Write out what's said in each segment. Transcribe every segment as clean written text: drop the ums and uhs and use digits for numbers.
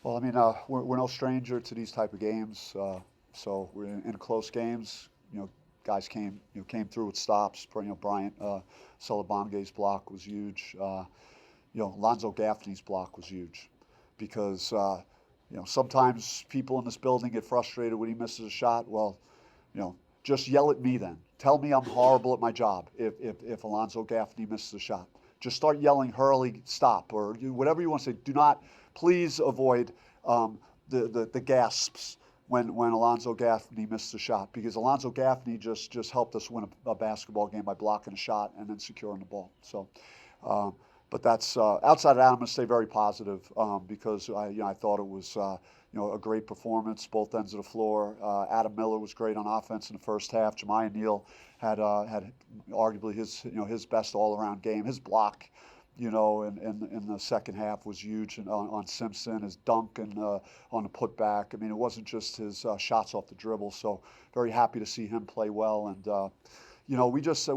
Well, I mean, we're no stranger to these type of games. So we're in close games. Guys came through with stops. Bryant Solobonge's block was huge. Lonzo Gaffney's block was huge, because sometimes people in this building get frustrated when he misses a shot. Well, just yell at me then. Tell me I'm horrible at my job if Alonzo Gaffney misses a shot. Just start yelling, Hurley, stop, or whatever you want to say. Do not, please avoid the gasps when Alonzo Gaffney missed a shot, because Alonzo Gaffney just helped us win a basketball game by blocking a shot and then securing the ball. So, but that's outside of that, I'm going to stay very positive, because I thought it was a great performance, both ends of the floor. Adam Miller was great on offense in the first half. Jemiah Neal had arguably his best all-around game. His block, in the second half was huge, and on Simpson, his dunk and on the putback. I mean, it wasn't just his shots off the dribble. So very happy to see him play well. And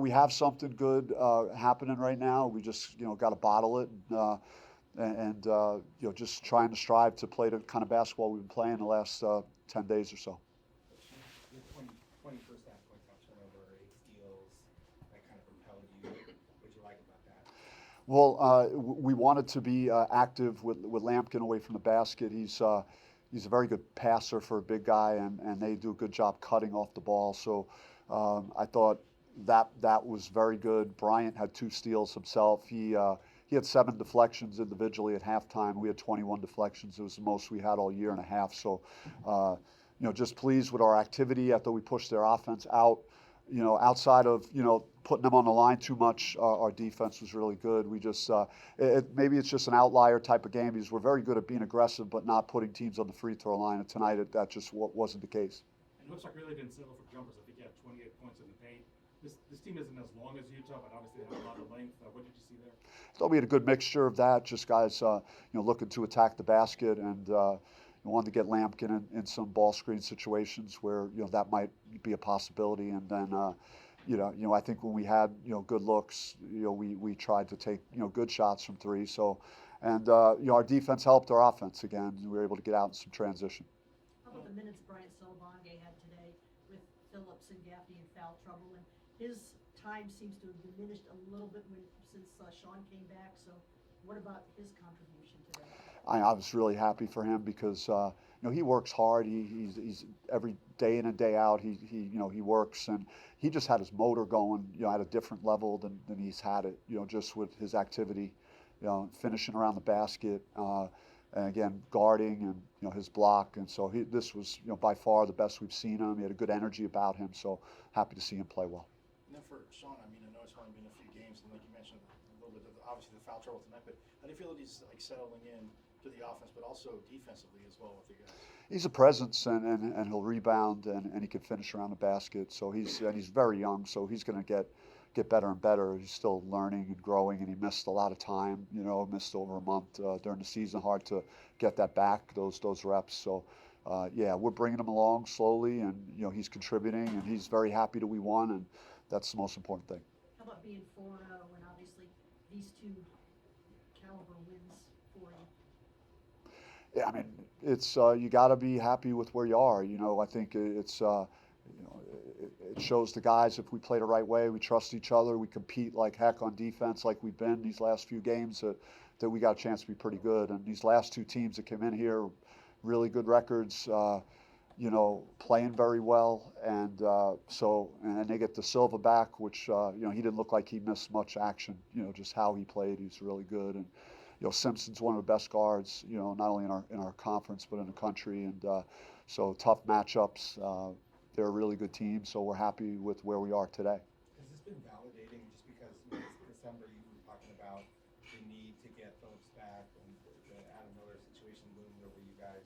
we have something good happening right now. We just got to bottle it. And just trying to strive to play the kind of basketball we've been playing the last 10 days or so. Your 20 first half points off turnover, 8 steals, that kind of propelled you. What you like about that? Well, we wanted to be active with Lampkin away from the basket. He's a very good passer for a big guy, and they do a good job cutting off the ball. So I thought that was very good. Bryant had 2 steals himself. He had 7 deflections individually at halftime. We had 21 deflections. It was the most we had all year and a half. So, just pleased with our activity after we pushed their offense out. Outside of, putting them on the line too much, our defense was really good. We just, maybe it's just an outlier type of game, because we're very good at being aggressive but not putting teams on the free throw line. And tonight, that just wasn't the case. It looks like really didn't settle for jumpers. I think you had 28 points in the paint. This team isn't as long as Utah, but obviously they have a lot of length. What did you see there? I thought we had a good mixture of that. Just guys, looking to attack the basket, and wanted to get Lampkin in some ball screen situations where that might be a possibility. And then, I think when we had good looks, we tried to take good shots from 3. So, and our defense helped our offense again. We were able to get out in some transition. How about the minutes Bryant Solobonge had today with Phillips and Gaffney in foul trouble? And his time seems to have diminished a little bit since Sean came back. So what about his contribution today? I was really happy for him, because he works hard. He's every day in and day out. He works, and he just had his motor going at a different level than he's had it just with his activity, finishing around the basket, and again guarding, and his block. And so this was by far the best we've seen him. He had a good energy about him. So happy to see him play well. And then for Sean, I know it's only been a few games, and like you mentioned, a little bit of obviously the foul trouble tonight. But how do you feel that he's settling in to the offense, but also defensively as well with you guys? He's a presence, and he'll rebound, and he can finish around the basket. So he's very young, so he's going to get better and better. He's still learning and growing, and he missed a lot of time. Missed over a month during the season. Hard to get that back, those reps. So. We're bringing him along slowly, and he's contributing, and he's very happy that we won, and that's the most important thing. How about being 4-0 when obviously these 2 caliber wins for you? Yeah, I mean, it's you got to be happy with where you are. I think it's it shows the guys, if we play the right way, we trust each other, we compete like heck on defense, like we've been these last few games, that we got a chance to be pretty good. And these last 2 teams that came in here, really good records, playing very well, and and they get the Silva back, which he didn't look like he missed much action. Just how he played, he's really good. And Simpson's one of the best guards, not only in our conference but in the country. And so tough matchups. They're a really good team, so we're happy with where we are today. Has this been validating, just because December you were talking about the need to get Phillips back, and the Adam Miller situation loomed over you guys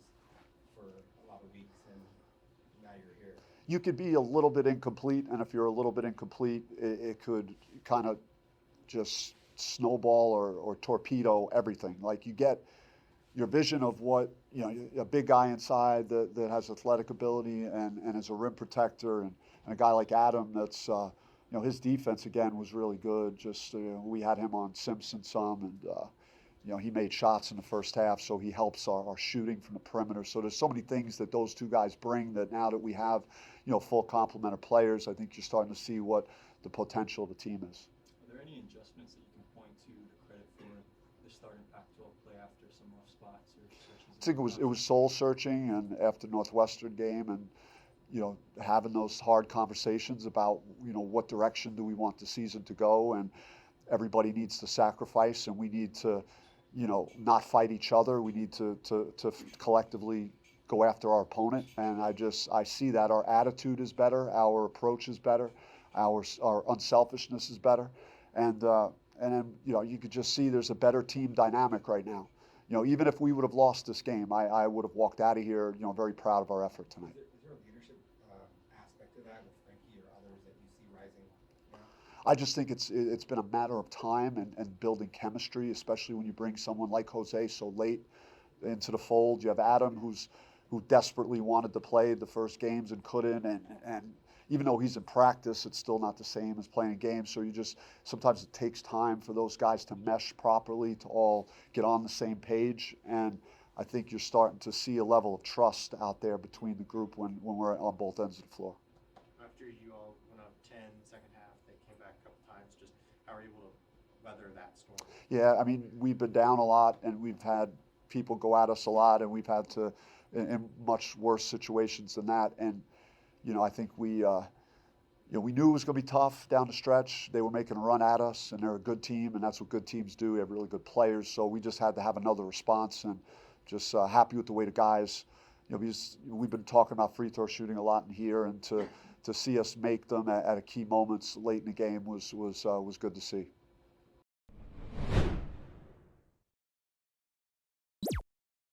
for a lot of weeks, and now you're here? You could be a little bit incomplete, and if you're a little bit incomplete, it could kind of just snowball or torpedo everything. Like, you get your vision of what, a big guy inside that has athletic ability and is a rim protector, and a guy like Adam that's, his defense again was really good. Just we had him on Simpson some, and he made shots in the first half, so he helps our shooting from the perimeter. So there's so many things that those two guys bring that now that we have, full complement of players, I think you're starting to see what the potential of the team is. Are there any adjustments that you can point to credit for the starting Pac-12 play after some rough spots or stretches? I think it was soul searching, and after Northwestern game, and having those hard conversations about what direction do we want the season to go, and everybody needs to sacrifice, and we need to not fight each other. We need to collectively go after our opponent, and I see that our attitude is better, our approach is better, our unselfishness is better, and then you could just see there's a better team dynamic right now. Even if we would have lost this game, I would have walked out of here very proud of our effort tonight. Is there a leadership aspect to that with Frankie or others that you see rising now? I just think it's been a matter of time and building chemistry, especially when you bring someone like Jose so late into the fold. You have Adam who desperately wanted to play the first games and couldn't, and even though he's in practice, it's still not the same as playing games. So sometimes it takes time for those guys to mesh properly, to all get on the same page. And I think you're starting to see a level of trust out there between the group when we're on both ends of the floor. After you all went up 10 second half, they came back a couple times. Just how are you able to weather that storm? Yeah, I mean, we've been down a lot, and we've had people go at us a lot, and we've had to in much worse situations than that. And I think we knew it was going to be tough down the stretch. They were making a run at us, and they're a good team, and that's what good teams do. They have really good players, so we just had to have another response, and just happy with the way the guys. Because we've been talking about free throw shooting a lot in here, and to see us make them at key moments late in the game was good to see.